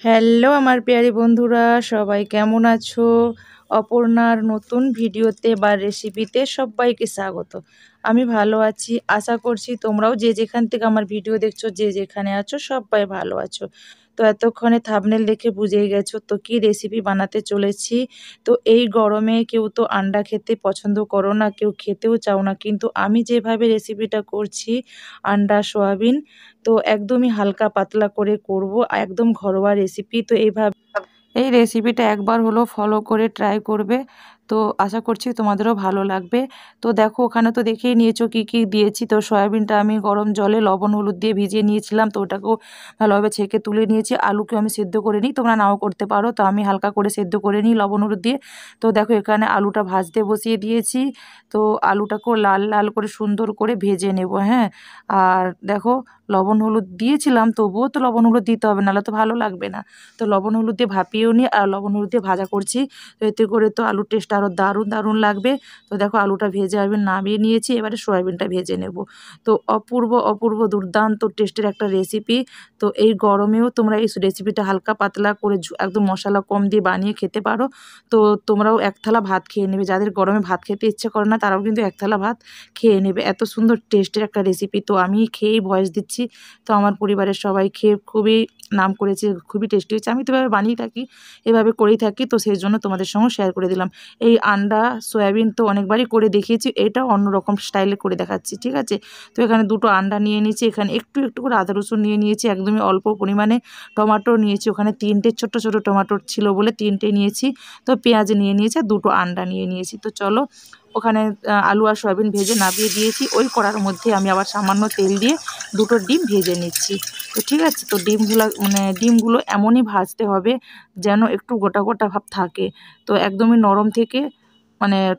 Hello আমার প্রিয় বন্ধুরা, সবাই কেমন আছো? অপর্ণার নতুন ভিডিওতে বা রেসিপিতে সবাইকে স্বাগত। আমি ভালো আছি, আশা করছি তোমরাও যে যেখান থেকে আমার ভিডিও দেখছো, যে যেখানে আছো সবাই ভালো আছো। তো এতক্ষণে থাম্বনেল দেখে বুঝেই গেছো তো কি রেসিপি বানাতে চলেছি। তো এই গরমে কেউ তো আন্ডা খেতে পছন্দ করো না, কেউ খেতেও চাও না, কিন্তু আমি যেভাবে রেসিপিটা করছি আন্ডা সয়াবিন, তো একদমই হালকা পাতলা করে করব, একদম ঘরোয়া রেসিপি। তো এই রেসিপিটা একবার হলো ফলো করে ট্রাই করবে, তো আশা করছি তোমাদেরও ভালো লাগবে। তো দেখো ওখানে তো দেখেই নিয়েছো কি কি দিয়েছি। তো সয়াবিনটা আমি গরম জলে লবণ হলুদ দিয়ে ভিজিয়ে নিয়েছিলাম, তো ওটাকেও ভালোভাবে ছেঁকে তুলে নিয়েছি। আলুকেও আমি সেদ্ধ করে নিই, তোমরা নাও করতে পারো, তো আমি হালকা করে সেদ্ধ করে নিই লবণ হলুদ দিয়ে। তো দেখো এখানে আলুটা ভাজতে বসিয়ে দিয়েছি। তো আলুটাকেও লাল লাল করে সুন্দর করে ভেজে নেব, হ্যাঁ। আর দেখো লবণ হলুদ দিয়েছিলাম, তবুও তো লবণ হলুদ দিতে হবে, নাহলে তো ভালো লাগবে না। তো লবণ হলুদ দিয়ে ভাপিয়েও নিই আর লবণ হলুদ দিয়ে ভাজা করছি। তো এতে করে তো আলুর টেস্ট আরও দারুণ দারুণ লাগবে। তো দেখো আলুটা ভেজে আমি নামিয়ে নিয়েছি, এবারে সয়াবিনটা ভেজে নেব। তো অপূর্ব অপূর্ব দুর্দান্ত টেস্টের একটা রেসিপি। তো এই গরমেও তোমরা এই রেসিপিটা হালকা পাতলা করে একদম মশলা কম দিয়ে বানিয়ে খেতে পারো। তো তোমরাও এক থালা ভাত খেয়ে নেবে, যাদের গরমে ভাত খেতে ইচ্ছে করে না তারাও কিন্তু এক থালা ভাত খেয়ে নেবে। এত সুন্দর টেস্টের একটা রেসিপি, তো আমি খেয়েই ভয়েস দিচ্ছি। তো আমার পরিবারের সবাই খেয়ে খুবই নাম করেছে, খুবই টেস্টি হয়েছে। আমি তো এভাবে বানিয়ে থাকি, এভাবে করেই থাকি, তো সেই জন্য তোমাদের সঙ্গে শেয়ার করে দিলাম। এই আন্ডা সয়াবিন তো অনেকবারই করে দেখিয়েছি, এটাও অন্যরকম স্টাইলে করে দেখাচ্ছি, ঠিক আছে। তো এখানে দুটো আন্ডা নিয়ে নিয়েছি, এখানে একটু একটু করে আদা রসুন নিয়ে নিয়েছি, একদমই অল্প পরিমাণে টমেটো নিয়েছি, ওখানে তিনটে ছোট ছোট টমেটো ছিল বলে তিনটে নিয়েছি। তো পেঁয়াজ নিয়ে নিয়েছি আর দুটো আন্ডা নিয়ে নিয়েছি। তো চলো ওখানে আলু আর সয়াবিন ভেজে নামিয়ে দিয়েছি। ওই কড়ার মধ্যে আমি আবার সামান্য তেল দিয়ে দুটো ডিম ভেজে নিচ্ছি। তো ঠিক আছে, তো ডিমগুলো এমনই ভাজতে হবে যেন একটু গোটা গোটা ভাব থাকে, তো একদমই নরম থেকে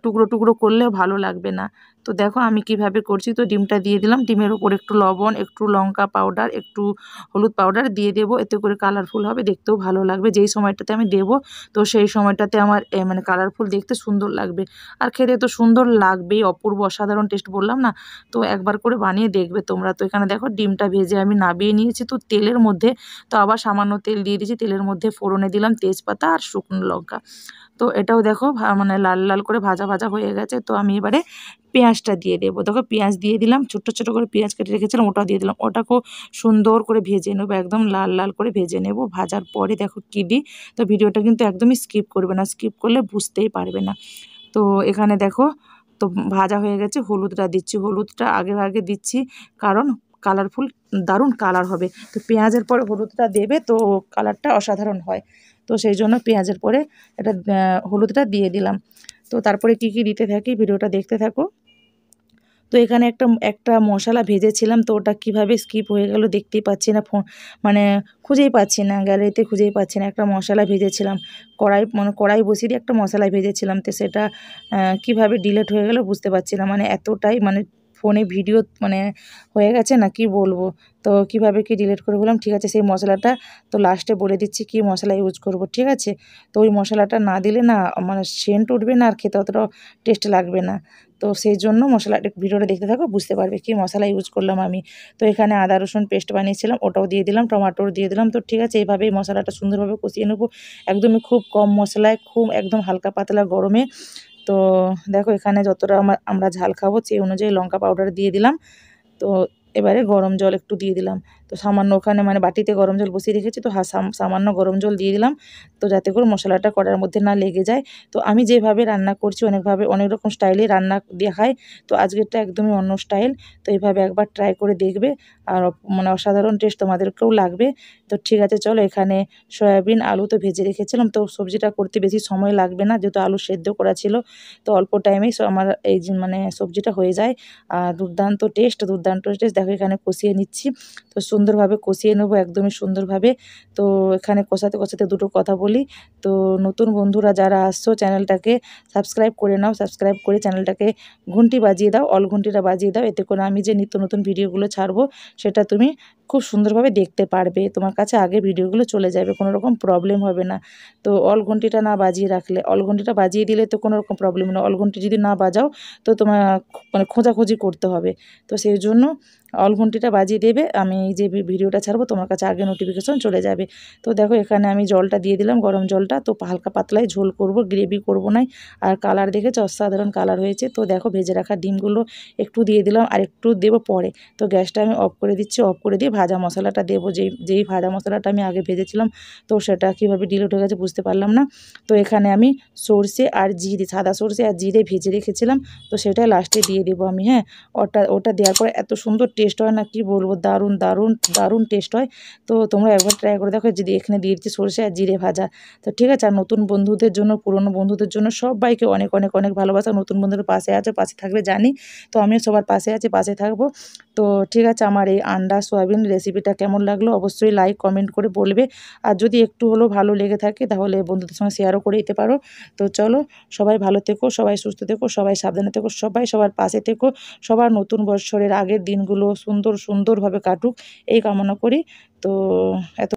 টুকরো টুকরো করলে ভালো লাগবে না। তো দেখো আমি কিভাবে করছি। তো ডিমটা দিয়ে দিলাম, ডিমের উপর একটু লবণ, একটু লঙ্কা পাউডার, একটু হলুদ পাউডার দিয়ে দেবো, এতে করে কালারফুল হবে, দেখতেও ভালো লাগবে। যেই সময়টাতে আমি দেবো তো সেই সময়টাতে আমার কালারফুল দেখতে সুন্দর লাগবে, আর খেতে তো সুন্দর লাগবেই, অপূর্ব অসাধারণ টেস্ট বললাম না। তো একবার করে বানিয়ে দেখবে তোমরা। তো এখানে দেখো ডিমটা ভেজে আমি নামিয়ে নিয়েছি। তো তেলের মধ্যে তো আবার সামান্য তেল দিয়ে দিয়েছি, তেলের মধ্যে ফোড়নে দিলাম তেজপাতা আর শুকনো লঙ্কা। তো এটাও দেখো লাল লাল করে ভাজা ভাজা হয়ে গেছে। তো আমি এবারে পেঁয়াজটা দিয়ে দেবো। দেখো পেঁয়াজ দিয়ে দিলাম, ছোট্ট ছোটো করে পেঁয়াজ কেটে রেখেছিলাম, ওটাও দিয়ে দিলাম। ওটাকেও সুন্দর করে ভেজে নেবো, একদম লাল লাল করে ভেজে নেব। ভাজার পরে দেখো কী দিই। তো ভিডিওটা কিন্তু একদমই স্কিপ করবে না, স্কিপ করলে বুঝতেই পারবে না। তো এখানে দেখো তো ভাজা হয়ে গেছে, হলুদটা দিচ্ছি, হলুদটা আগে আগে দিচ্ছি কারণ কালারফুল দারুণ কালার হবে। তো পেঁয়াজের পরে হলুদটা দেবে তো কালারটা অসাধারণ হয়। তো সেই জন্য পেঁয়াজের পরে এটা হলুদটা দিয়ে দিলাম। তো তারপরে কি কি দিতে থাকি, ভিডিওটা দেখতে থাকো। তো এখানে একটা একটা মশলা ভেজেছিলাম, তো ওটা কীভাবে স্কিপ হয়ে গেল দেখতেই পাচ্ছি না, খুঁজেই পাচ্ছি না, গ্যালারিতে খুঁজেই পাচ্ছি না। একটা মশলা ভেজেছিলাম, কড়াই বসিয়ে দিয়ে একটা মশলা ভেজেছিলাম, তো সেটা কীভাবে ডিলেট হয়ে গেল বুঝতে পারছি না। এতটাই ফোনে ভিডিও হয়ে গেছে না, কি বলবো। তো কিভাবে কি ডিলিট করে বললাম, ঠিক আছে সেই মশলাটা তো লাস্টে বলে দিচ্ছি কি মশলা ইউজ করব, ঠিক আছে। তো ওই মশলাটা না দিলে না সেন্ট উঠবে না, আর খেতে অতটা টেস্ট লাগবে না। তো সেই জন্য ভিডিওটা দেখতে থাকো, বুঝতে পারবে কি মশলা ইউজ করলাম আমি। তো এখানে আদা রসুন পেস্ট বানিয়েছিলাম, ওটাও দিয়ে দিলাম, টমেটোর দিয়ে দিলাম। তো ঠিক আছে, এইভাবেই মশলাটা সুন্দরভাবে কষিয়ে নেবো, একদমই খুব কম মশলায়, খুব একদম হালকা পাতলা গরমে। তো দেখো এখানে যতটা আমরা ঝাল খাবো সেই অনুযায়ী লঙ্কা পাউডার দিয়ে দিলাম। তো এবারে গরম জল একটু দিয়ে দিলাম। তো সামান্য ওখানে বাটিতে গরম জল বসিয়ে রেখেছি, তো সামান্য গরম জল দিয়ে দিলাম, তো যাতে করে মশলাটা কড়ার মধ্যে না লেগে যায়। তো আমি যেভাবে রান্না করছি অনেক রকম স্টাইলে রান্না দেখায়, তো আজকেরটা একদমই অন্য স্টাইল। তো এইভাবে একবার ট্রাই করে দেখবে, আর অসাধারণ টেস্ট তোমাদেরকেও লাগবে। তো ঠিক আছে চলো, এখানে সয়াবিন আলু তো ভেজে রেখেছিলাম, তো সবজিটা করতে বেশি সময় লাগবে না, যেহেতু আলু সেদ্ধ করা ছিল। তো অল্প টাইমেই আমার এই যে সবজিটা হয়ে যায়। দুর্দান্ত টেস্ট, দুর্দান্ত টেস্ট। দেখো এখানে কষিয়ে নিচ্ছি, তো সুন্দরভাবে কষিয়ে নেবো, একদমই সুন্দরভাবে। তো এখানে কষাতে কষাতে দুটো কথা বলি। তো নতুন বন্ধুরা যারা আসছো চ্যানেলটাকে সাবস্ক্রাইব করে নাও, সাবস্ক্রাইব করে চ্যানেলটাকে ঘন্টি বাজিয়ে দাও, অল ঘন্টিটা বাজিয়ে দাও, এতে করে আমি যে নিত্য নতুন ভিডিওগুলো ছাড়বো সেটা তুমি খুব সুন্দরভাবে দেখতে পারবে, তোমার কাছে আগে ভিডিওগুলো চলে যাবে, কোনো রকম প্রবলেম হবে না। তো অল ঘন্টিটা না বাজিয়ে রাখলে, অল ঘন্টিটা বাজিয়ে দিলে তো কোনো রকম প্রবলেম না, অল ঘন্টি যদি না বাজাও তো তোমার মানে খোঁজাখুঁজি করতে হবে। তো সেই জন্য অল ঘন্টিটা বাজিয়ে দেবে, আমি এই যে ভিডিওটা ছাড়বো তোমার কাছে আগে নোটিফিকেশন চলে যাবে। তো দেখো এখানে আমি জলটা দিয়ে দিলাম, গরম জলটা। তো হালকা পাতলাই ঝোল করব, গ্রেভি করব না। আর কালার দেখেছো অসাধারণ কালার হয়েছে। তো দেখো ভেজে রাখা ডিমগুলো একটু দিয়ে দিলাম, আর একটু দেবো পরে। তো গ্যাসটা আমি অফ করে দিচ্ছি, অফ করে দিয়ে ভাজা মশলাটা দেবো, যেই ভাজা মশলাটা আমি আগে ভেজেছিলাম, তো সেটা কীভাবে ডিলিট হয়ে গেছে বুঝতে পারলাম না। তো এখানে আমি সর্ষে আর জিরে, সাদা সর্ষে আর জিরে ভেজে রেখেছিলাম, তো সেটা লাস্টে দিয়ে দেবো আমি। হ্যাঁ, ওটা দেওয়ার পরে এত সুন্দর টেস্ট হয় না, কি বলবো, দারুণ দারুণ দারুণ টেস্ট হয়। তো তোমরা একবার ট্রাই করে দেখো। যদি এখানে দিয়ে দিচ্ছি সর্ষে আর জিরে ভাজা। তো ঠিক আছে, আর নতুন বন্ধুদের জন্য, পুরনো বন্ধুদের জন্য সবাইকে অনেক অনেক অনেক ভালোবাসা। নতুন বন্ধুদের পাশে আছে, পাশে থাকবে জানি। তো আমিও সবার পাশে আছি, পাশে থাকবো। তো ঠিক আছে, আমার এই আন্ডা সয়াবিন রেসিপিটা কেমন লাগলো অবশ্যই লাইক কমেন্ট করে বলবে। আর যদি একটু হলেও ভালো লেগে থাকে তাহলে বন্ধুদের সঙ্গে শেয়ারও করে দিতে পারো। তো চলো, সবাই ভালো থেকো, সবাই সুস্থ থেকো, সবাই সাবধানে থেকো, সবাই সবার পাশে থেকো। সবার নতুন বছরের আগের দিনগুলো সুন্দর সুন্দরভাবে কাটুক এই কামনা করি। তো এত